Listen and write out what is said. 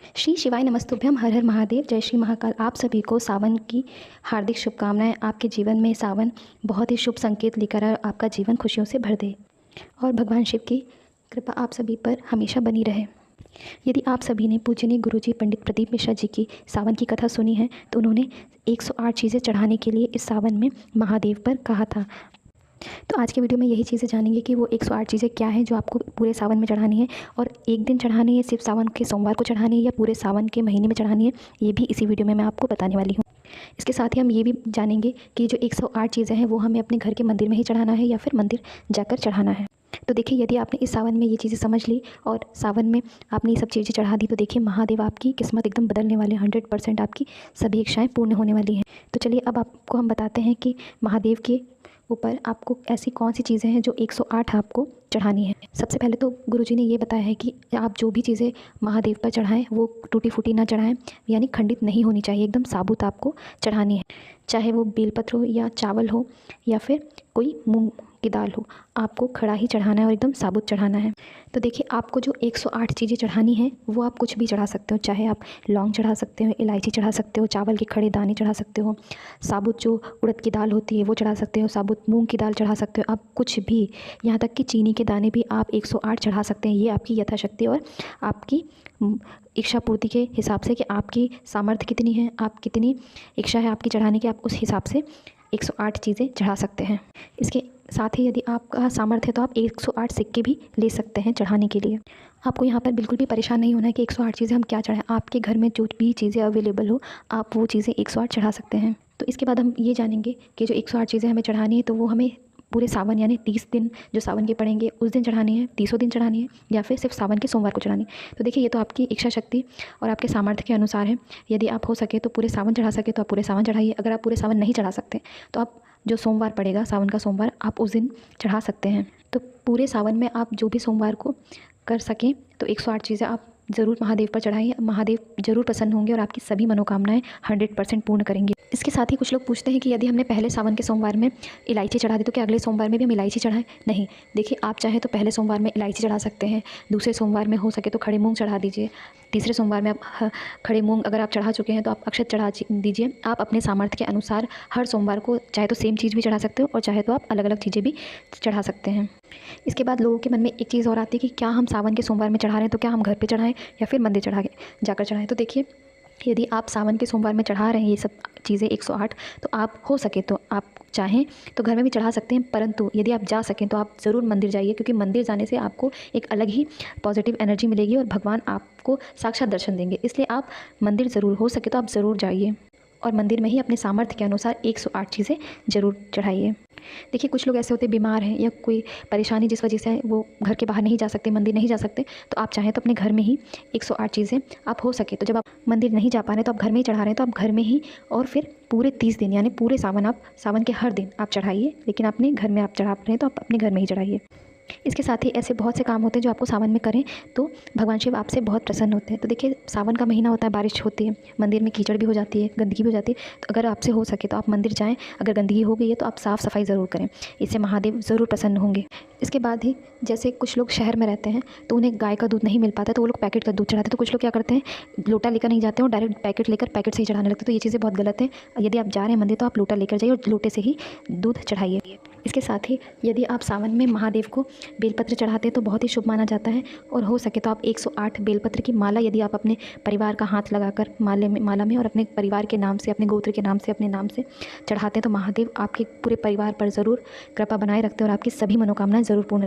श्री शिवाय नमस्तुभ्यम। हर हर महादेव। जय श्री महाकाल। आप सभी को सावन की हार्दिक शुभकामनाएं। आपके जीवन में सावन बहुत ही शुभ संकेत लेकर आए, आपका जीवन खुशियों से भर दे और भगवान शिव की कृपा आप सभी पर हमेशा बनी रहे। यदि आप सभी ने पूजनीय गुरुजी पंडित प्रदीप मिश्रा जी की सावन की कथा सुनी है तो उन्होंने 108 चीज़ें चढ़ाने के लिए इस सावन में महादेव पर कहा था। तो आज के वीडियो में यही चीज़ें जानेंगे कि वो 108 चीज़ें क्या हैं जो आपको पूरे सावन में चढ़ानी है, और एक दिन चढ़ानी है, सिर्फ सावन के सोमवार को चढ़ानी है, या पूरे सावन के महीने में चढ़ानी है, ये भी इसी वीडियो में मैं आपको बताने वाली हूँ। इसके साथ ही हम ये भी जानेंगे कि जो 108 चीज़ें हैं वो हमें अपने घर के मंदिर में ही चढ़ाना है या फिर मंदिर जाकर चढ़ाना है। तो देखिए, यदि आपने इस सावन में ये चीज़ें समझ ली और सावन में आपने ये सब चीज़ें चढ़ा दी तो देखिए महादेव आपकी किस्मत एकदम बदलने वाले, 100% आपकी सभी इच्छाएँ पूर्ण होने वाली हैं। तो चलिए अब आपको हम बताते हैं कि महादेव के ऊपर आपको ऐसी कौन सी चीज़ें हैं जो 108 आपको चढ़ानी है। सबसे पहले तो गुरुजी ने ये बताया है कि आप जो भी चीज़ें महादेव पर चढ़ाएं वो टूटी फूटी ना चढ़ाएं, यानी खंडित नहीं होनी चाहिए, एकदम साबुत आपको चढ़ानी है। चाहे वो बेलपत्र हो या चावल हो या फिर कोई मूंग की दाल हो, आपको खड़ा ही चढ़ाना है और एकदम साबुत चढ़ाना है। तो देखिए, आपको जो 108 चीज़ें चढ़ानी है वो आप कुछ भी चढ़ा सकते हो। चाहे आप लौंग चढ़ा सकते हो, इलायची चढ़ा सकते हो, चावल के खड़े दाने चढ़ा सकते हो, साबुत जो उड़द की दाल होती है वो चढ़ा सकते हो, साबुत मूंग की दाल चढ़ा सकते हो, आप कुछ भी, यहाँ तक कि चीनी के दाने भी आप 108 चढ़ा सकते हैं। ये आपकी यथाशक्ति और आपकी इच्छा पूर्ति के हिसाब से कि आपकी सामर्थ्य कितनी है, आप कितनी इच्छा है आपकी चढ़ाने की, आप उस हिसाब से 108 चीज़ें चढ़ा सकते हैं। इसके साथ ही यदि आपका सामर्थ्य है तो आप 108 सिक्के भी ले सकते हैं चढ़ाने के लिए। आपको यहाँ पर बिल्कुल भी परेशान नहीं होना है कि 108 चीज़ें हम क्या चढ़ाएं। आपके घर में जो भी चीज़ें अवेलेबल हो आप वो चीज़ें 108 चढ़ा सकते हैं। तो इसके बाद हम ये जानेंगे कि जो 108 चीज़ें हमें चढ़ानी है तो वो हमें पूरे सावन यानी 30 दिन जो सावन के पड़ेंगे उस दिन चढ़ानी है, 30 दिन चढ़ानी है, या फिर सिर्फ सावन के सोमवार को चढ़ानी है। तो देखिए, ये तो आपकी इच्छा शक्ति और आपके सामर्थ्य के अनुसार है। यदि आप हो सके तो पूरे सावन चढ़ा सके तो आप पूरे सावन चढ़ाइए। अगर आप पूरे सावन नहीं चढ़ा सकते तो आप जो सोमवार पड़ेगा, सावन का सोमवार, आप उस दिन चढ़ा सकते हैं। तो पूरे सावन में आप जो भी सोमवार को कर सकें तो 108 चीज़ें आप ज़रूर महादेव पर चढ़ाइए। महादेव ज़रूर प्रसन्न होंगे और आपकी सभी मनोकामनाएं 100% पूर्ण करेंगे। इसके साथ ही कुछ लोग पूछते हैं कि यदि हमने पहले सावन के सोमवार में इलायची चढ़ा दी तो क्या अगले सोमवार में भी हम इलायची चढ़ाएं? नहीं। देखिए, आप चाहें तो पहले सोमवार में इलायची चढ़ा सकते हैं, दूसरे सोमवार में हो सके तो खड़े मूंग चढ़ा दीजिए, तीसरे सोमवार में आप खड़े मूंग अगर आप चढ़ा चुके हैं तो आप अक्षत चढ़ा दीजिए। आप अपने सामर्थ्य के अनुसार हर सोमवार को चाहे तो सेम चीज़ भी चढ़ा सकते हो और चाहे तो आप अलग अलग चीज़ें भी चढ़ा सकते हैं। इसके बाद लोगों के मन में एक चीज़ और आती है कि क्या हम सावन के सोमवार में चढ़ा रहे हैं तो क्या हम घर पे चढ़ाएं या फिर मंदिर जाकर चढ़ाएं। तो देखिए, यदि आप सावन के सोमवार में चढ़ा रहे हैं ये सब चीज़ें 108, तो आप हो सके तो आप चाहें तो घर में भी चढ़ा सकते हैं, परंतु यदि आप जा सकें तो आप ज़रूर मंदिर जाइए, क्योंकि मंदिर जाने से आपको एक अलग ही पॉजिटिव एनर्जी मिलेगी और भगवान आपको साक्षात दर्शन देंगे। इसलिए आप मंदिर ज़रूर, हो सके तो आप ज़रूर जाइए और मंदिर में ही अपने सामर्थ्य के अनुसार 108 चीज़ें ज़रूर चढ़ाइए। देखिए, कुछ लोग ऐसे होते हैं बीमार हैं या कोई परेशानी जिस वजह से वो घर के बाहर नहीं जा सकते, मंदिर नहीं जा सकते, तो आप चाहें तो अपने घर में ही 108 चीज़ें आप हो सके तो, जब आप मंदिर नहीं जा पा रहे हैं तो आप घर में ही चढ़ा रहे हैं तो आप घर में ही, और फिर पूरे 30 दिन यानी पूरे सावन, आप सावन के हर दिन आप चढ़ाइए, लेकिन अपने घर में आप चढ़ा रहे हैं तो आप अपने घर में ही चढ़ाइए। इसके साथ ही ऐसे बहुत से काम होते हैं जो आपको सावन में करें तो भगवान शिव आपसे बहुत प्रसन्न होते हैं। तो देखिए, सावन का महीना होता है, बारिश होती है, मंदिर में कीचड़ भी हो जाती है, गंदगी भी हो जाती है। तो अगर आपसे हो सके तो आप मंदिर जाएं, अगर गंदगी हो गई है तो आप साफ़ सफाई ज़रूर करें, इससे महादेव ज़रूर प्रसन्न होंगे। इसके बाद ही जैसे कुछ लोग शहर में रहते हैं तो उन्हें गाय का दूध नहीं मिल पाता तो वो लोग पैकेट का दूध चढ़ाते हैं। तो कुछ लोग क्या करते हैं, लोटा लेकर नहीं जाते हैं और डायरेक्ट पैकेट लेकर पैकेट से ही चढ़ाने लगते हैं। तो ये चीज़ें बहुत गलत है। यदि आप जा रहे हैं मंदिर तो आप लोटा लेकर जाइए और लोटे से ही दूध चढ़ाइए। इसके साथ ही यदि आप सावन में महादेव को बेलपत्र चढ़ाते हैं तो बहुत ही शुभ माना जाता है, और हो सके तो आप 108 बेलपत्र की माला यदि आप अपने परिवार का हाथ लगाकर माला में और अपने परिवार के नाम से, अपने गोत्र के नाम से, अपने नाम से चढ़ाते हैं तो महादेव आपके पूरे परिवार पर ज़रूर कृपा बनाए रखते हैं और आपकी सभी मनोकामनाएं ज़रूर पूर्ण